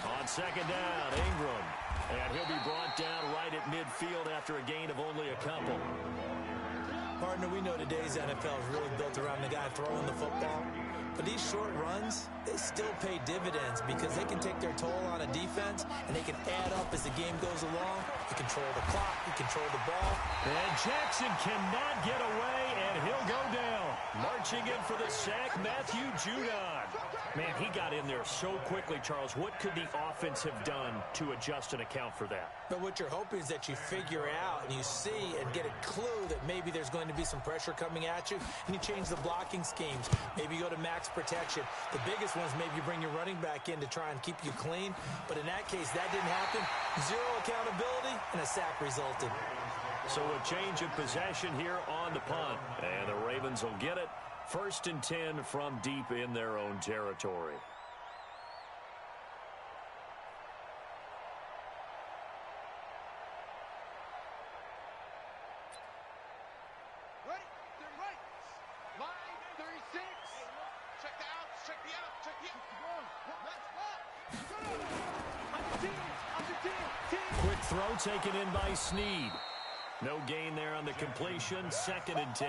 On second down, Ingram. And he'll be brought down right at midfield after a gain of only a couple. Partner, we know today's NFL is really built around the guy throwing the football. But these short runs, they still pay dividends because they can take their toll on a defense, and they can add up as the game goes along. You control the clock, you control the ball. And Jackson cannot get away, and he'll go down. Marching in for the sack, Matthew Judon. Man, he got in there so quickly, Charles. What could the offense have done to adjust and account for that? But what you're hoping is that you figure out and you see and get a clue that maybe there's going to be some pressure coming at you, and you change the blocking schemes. Maybe you go to max protection. The biggest one is maybe you bring your running back in to try and keep you clean. But in that case, that didn't happen. Zero accountability, and a sack resulted. So a change of possession here on the punt. And the Ravens will get it. 1st and 10 from deep in their own territory. Quick throw taken in by Snead. No gain there on the completion. 2nd and 10.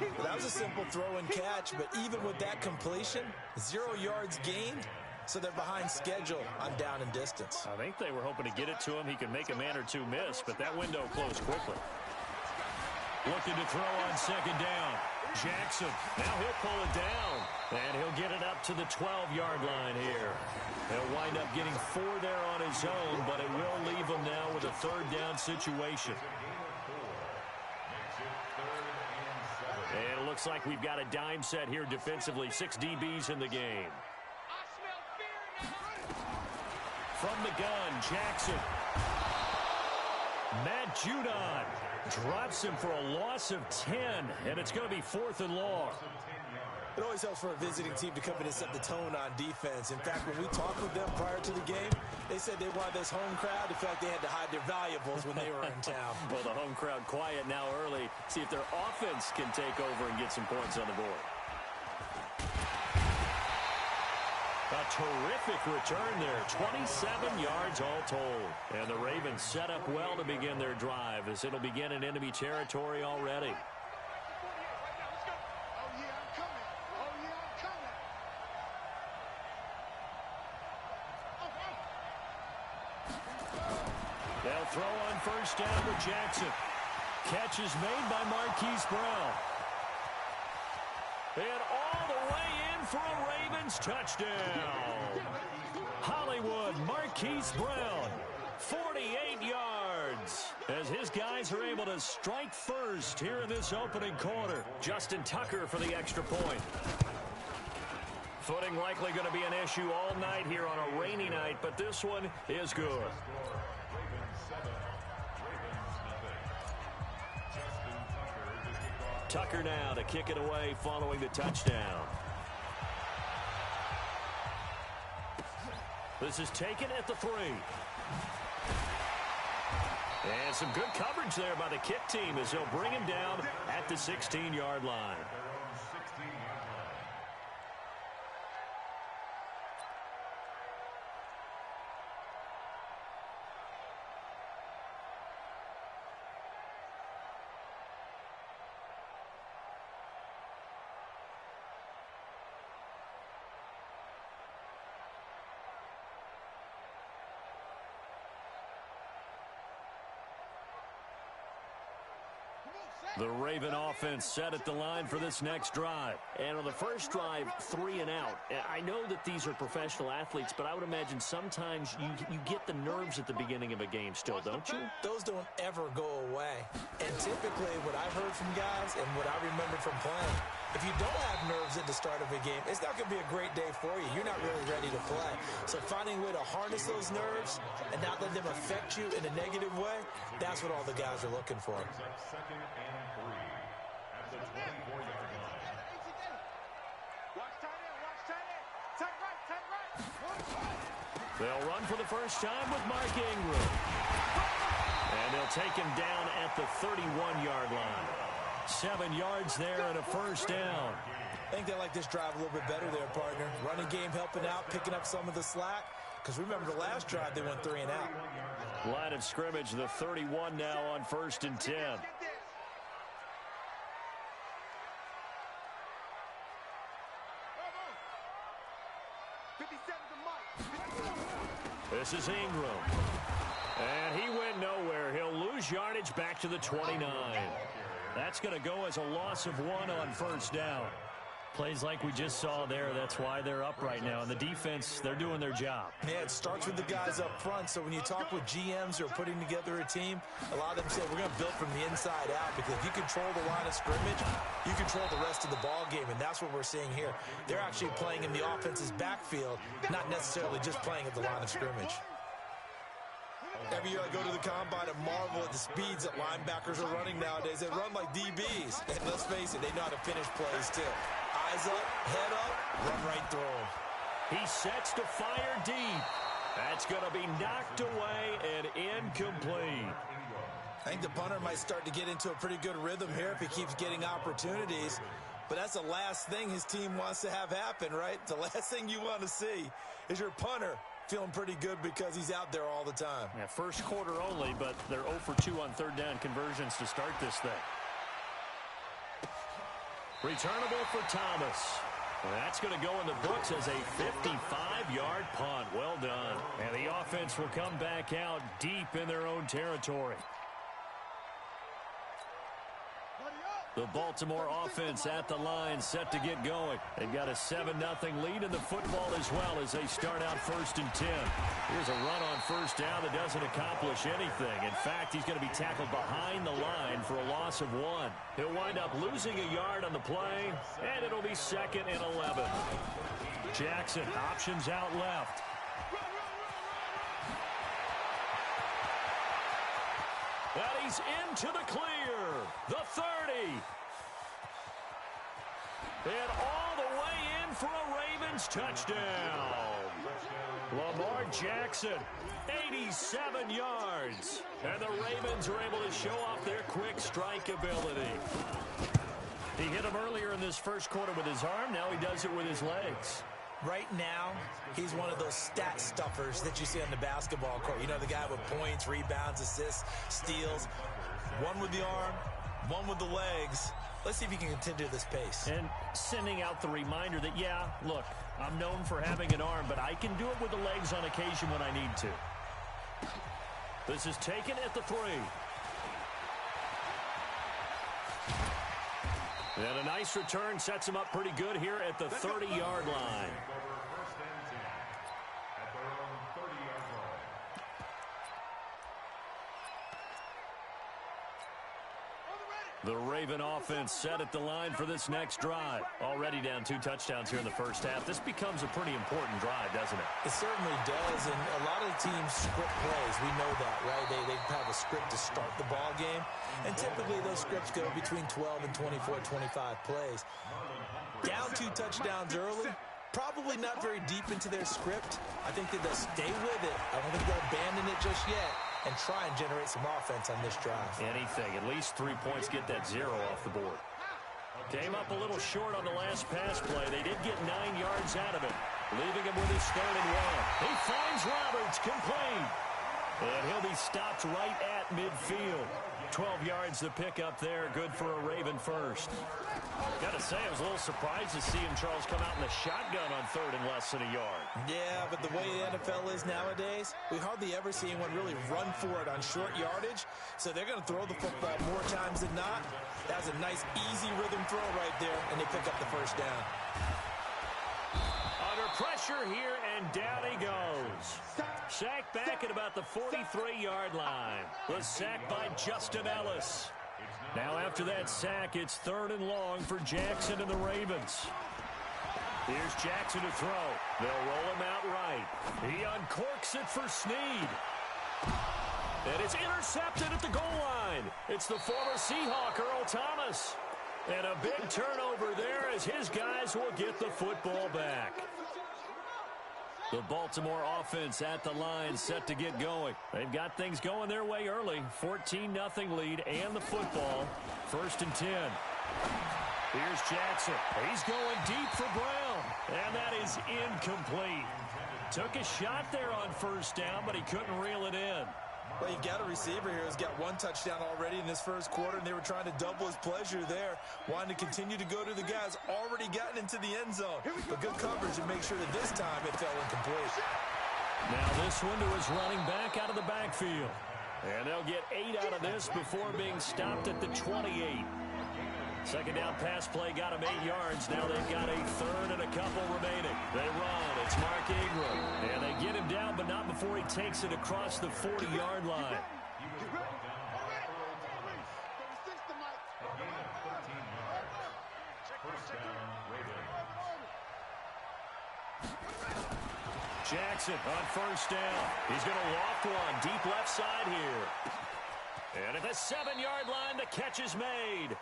Well, that was a simple throw and catch, but even with that completion, 0 yards gained, so they're behind schedule on down and distance. I think they were hoping to get it to him. He could make a man or two miss, but that window closed quickly. Looking to throw on 2nd down. Jackson, now he'll pull it down, and he'll get it up to the 12-yard line here. He'll wind up getting 4 there on his own, but it will leave him now with a 3rd down situation. And it looks like we've got a dime set here defensively. 6 DBs in the game. From the gun, Jackson. Matt Judon drops him for a loss of 10, and it's going to be 4th and long. It always helps for a visiting team to come in and set the tone on defense. In fact, when we talked with them prior to the game, they said they wanted this home crowd. In fact, they had to hide their valuables when they were in town. Well, the home crowd quiet now early. See if their offense can take over and get some points on the board. A terrific return there. 27 yards all told. And the Ravens set up well to begin their drive as it'll begin in enemy territory already. They'll throw on 1st down with Jackson. Catch is made by Marquise Brown. And all the way in for a Ravens touchdown. Hollywood, Marquise Brown, 48 yards. As his guys are able to strike first here in this opening quarter. Justin Tucker for the extra point. Footing likely going to be an issue all night here on a rainy night, but this one is good. Tucker now to kick it away following the touchdown. This is taken at the 3. And some good coverage there by the kick team as they'll bring him down at the 16-yard line. The Raven offense set at the line for this next drive. And on the first drive, 3 and out. I know that these are professional athletes, but I would imagine sometimes you get the nerves at the beginning of a game still, don't you? Those don't ever go away. And typically what I've heard from guys and what I remember from playing, if you don't have nerves at the start of a game, it's not going to be a great day for you. You're not really ready to play. So finding a way to harness those nerves and not let them affect you in a negative way, that's what all the guys are looking for. They'll run for the first time with Mark Ingram. And they'll take him down at the 31-yard line. 7 yards there and a first down. I think they like this drive a little bit better there, partner. Running game helping out, picking up some of the slack. Because remember, the last drive, they went 3 and out. Line of scrimmage, the 31 now on 1st and 10. This is Ingram. And he went nowhere. He'll lose yardage back to the 29. That's going to go as a loss of 1 on 1st down. Plays like we just saw there. That's why they're up right now. And the defense, they're doing their job. Yeah, it starts with the guys up front. So when you talk with GMs who are putting together a team, a lot of them say we're going to build from the inside out, because if you control the line of scrimmage, you control the rest of the ball game. And that's what we're seeing here. They're actually playing in the offense's backfield, not necessarily just playing at the line of scrimmage. Every year I go to the combine and marvel at the speeds that linebackers are running nowadays. They run like DBs. And let's face it, they know how to finish plays too. Eyes up, head up, run right through them. He sets to fire deep. That's going to be knocked away and incomplete. I think the punter might start to get into a pretty good rhythm here if he keeps getting opportunities. But that's the last thing his team wants to have happen, right? The last thing you want to see is your punter feeling pretty good because he's out there all the time. Yeah, first quarter only, but they're 0 for 2 on 3rd down conversions to start this thing. Returnable for Thomas. That's going to go in the books as a 55-yard punt. Well done. And the offense will come back out deep in their own territory. The Baltimore offense at the line, set to get going. They've got a 7-0 lead in the football as well as they start out 1st and 10. Here's a run on 1st down that doesn't accomplish anything. In fact, he's going to be tackled behind the line for a loss of 1. He'll wind up losing a yard on the play, and it'll be 2nd and 11. Jackson options out left. And he's into the clear. The 30. And all the way in for a Ravens touchdown. Lamar Jackson, 87 yards. And the Ravens are able to show off their quick strike ability. He hit him earlier in this first quarter with his arm. Now he does it with his legs. Right now, he's one of those stat stuffers that you see on the basketball court. You know, the guy with points, rebounds, assists, steals. One with the arm, one with the legs. Let's see if he can continue this pace. And sending out the reminder that, yeah, look, I'm known for having an arm, but I can do it with the legs on occasion when I need to. This is taken at the 3. And a nice return sets him up pretty good here at the 30-yard line. The Raven offense set at the line for this next drive. Already down 2 touchdowns here in the first half. This becomes a pretty important drive, doesn't it? It certainly does, and a lot of the teams script plays. We know that, right? They have a script to start the ball game, and typically those scripts go between 12 and 24, 25 plays. Down 2 touchdowns early, probably not very deep into their script. I think that they'll stay with it. I don't think they'll abandon it just yet and try and generate some offense on this drive. Anything. At least 3 points, get that 0 off the board. Came up a little short on the last pass play. They did get 9 yards out of it, leaving him with his 3rd and 1. He finds Roberts, complete. And he'll be stopped right at midfield. 12 yards to pick up there. Good for a Raven first. Got to say, I was a little surprised to see him, Charles, come out in the shotgun on 3rd and less than a yard. Yeah, but the way the NFL is nowadays, we hardly ever see anyone really run for it on short yardage. So they're going to throw the football more times than not. That's a nice, easy rhythm throw right there, and they pick up the first down. Under pressure here, and down he goes. Sacked back at about the 43-yard line. Was sacked by Justin Ellis. Now after that sack, it's 3rd and long for Jackson and the Ravens. Here's Jackson to throw. They'll roll him out right. He uncorks it for Snead. And it's intercepted at the goal line. It's the former Seahawk, Earl Thomas. And a big turnover there as his guys will get the football back. The Baltimore offense at the line, set to get going. They've got things going their way early. 14-0 lead and the football. 1st and 10. Here's Jackson. He's going deep for Brown. And that is incomplete. Took a shot there on 1st down, but he couldn't reel it in. Well, you've got a receiver here who's got 1 touchdown already in this 1st quarter, and they were trying to double his pleasure there, wanting to continue to go to the guys already gotten into the end zone. But good coverage to make sure that this time it fell incomplete. Now this one to his running back out of the backfield. And they'll get 8 out of this before being stopped at the 28. 2nd down pass play got him 8 yards. Now they've got a 3rd and a couple remaining. They run. It's Mark Ingram. And they get him down, but not before he takes it across the 40-yard line. Jackson on 1st down. He's going to loft one deep left side here. And at the 7-yard line, the catch is made.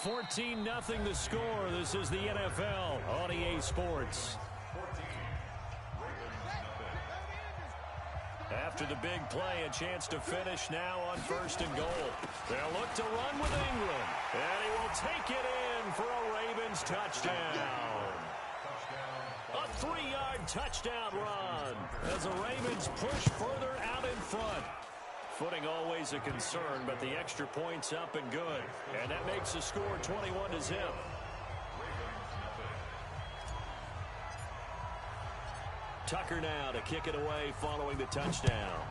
14-0 the score. This is the NFL on EA Sports. After the big play, a chance to finish now on 1st and goal. They'll look to run with Ingram. And he will take it in for a Ravens touchdown. A 3-yard touchdown run as the Ravens push further out in front. Footing always a concern, but the extra point's up and good. And that makes the score 21-0. Tucker now to kick it away following the touchdown.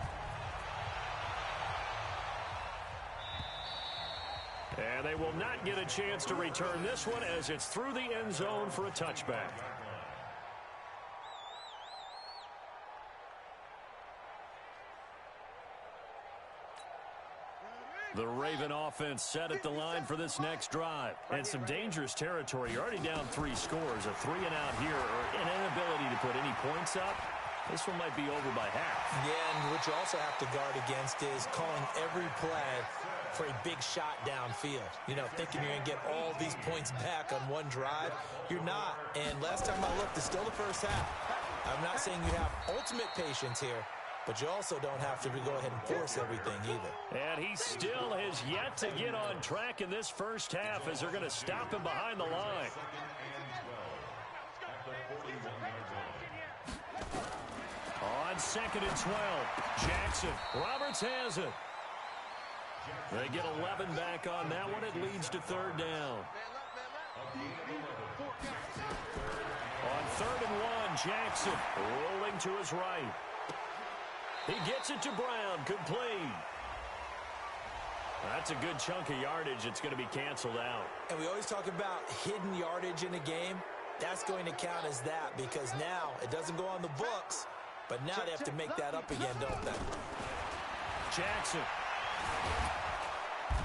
And they will not get a chance to return this one as it's through the end zone for a touchback. The Raven offense set at the line for this next drive. And some dangerous territory. You're already down 3 scores. A 3-and-out here or an inability to put any points up. This one might be over by half. Yeah, and what you also have to guard against is calling every play for a big shot downfield. You know, thinking you're going to get all these points back on one drive. You're not. And last time I looked, it's still the 1st half. I'm not saying you have ultimate patience here, but you also don't have to go ahead and force everything either. And he still has yet to get on track in this 1st half as they're going to stop him behind the line. On 2nd and 12, Jackson. Roberts has it. They get 11 back on that one. It leads to 3rd down. On 3rd and 1, Jackson rolling to his right. He gets it to Brown, complete. That's a good chunk of yardage. It's going to be canceled out. And we always talk about hidden yardage in a game. That's going to count as that because now it doesn't go on the books, but now they have to make that up again, don't they? Jackson.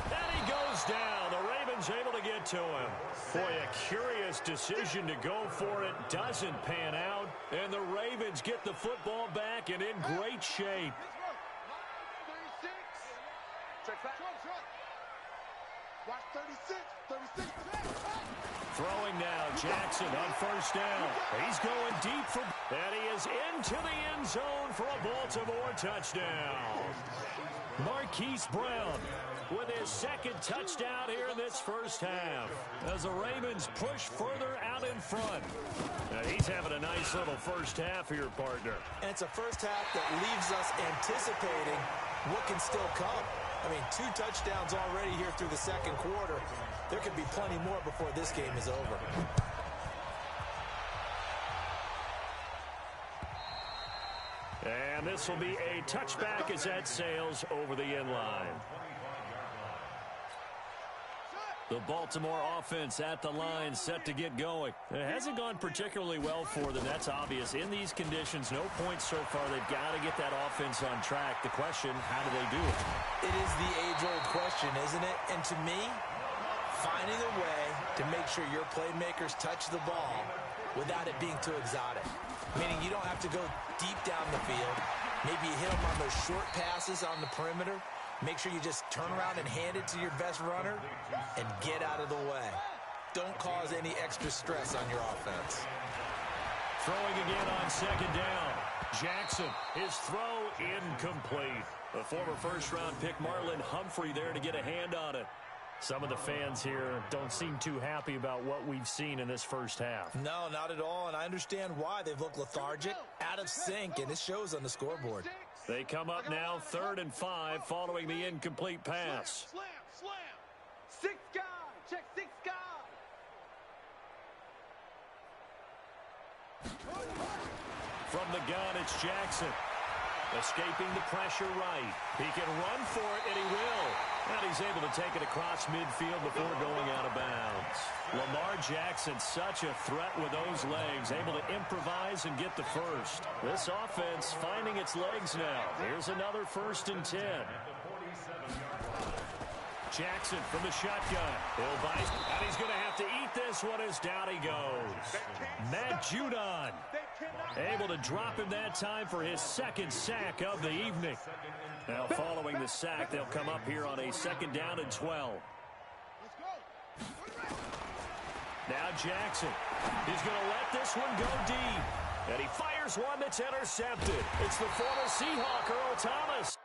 And he goes down. The Ravens able to get to him. Boy, a curious decision to go for it. Doesn't pan out. And the Ravens get the football back and in great shape. Throwing now, Jackson on 1st down. He's going deep for, and he is into the end zone for a Baltimore touchdown. Marquise Brown with his 2nd touchdown here in this 1st half as the Ravens push further out in front. Now he's having a nice little 1st half here, partner. And it's a 1st half that leaves us anticipating what can still come. I mean, 2 touchdowns already here through the 2nd quarter. There could be plenty more before this game is over. And this will be a touchback as that sails over the end line. The Baltimore offense at the line set to get going. It hasn't gone particularly well for them. That's obvious. In these conditions, no points so far. They've got to get that offense on track. The question, how do they do it? It is the age-old question, isn't it? And to me, finding a way to make sure your playmakers touch the ball without it being too exotic. Meaning you don't have to go deep down the field. Maybe you hit them on those short passes on the perimeter. Make sure you just turn around and hand it to your best runner and get out of the way. Don't cause any extra stress on your offense. Throwing again on second down. Jackson, his throw incomplete. The former first-round pick Marlon Humphrey there to get a hand on it. Some of the fans here don't seem too happy about what we've seen in this first half. No, not at all, and I understand why. They've looked lethargic, out of sync, and it shows on the scoreboard. They come up now 3rd and 5 following the incomplete pass. Slam, slam. 6 guys. Check 6 guys. From the gun, it's Jackson. Escaping the pressure right. He can run for it, and he will. And he's able to take it across midfield before going out of bounds. Lamar Jackson, such a threat with those legs, able to improvise and get the first. This offense finding its legs now. Here's another 1st and 10. Jackson from the shotgun. He'll bite, and he's going to have to eat this one as down he goes. Matt Judon able to drop him that time for his 2nd sack of the evening. Now following the sack, they'll come up here on a 2nd down and 12. Now Jackson. He's going to let this one go deep. And he fires one that's intercepted. It's the former Seahawk, Earl Thomas.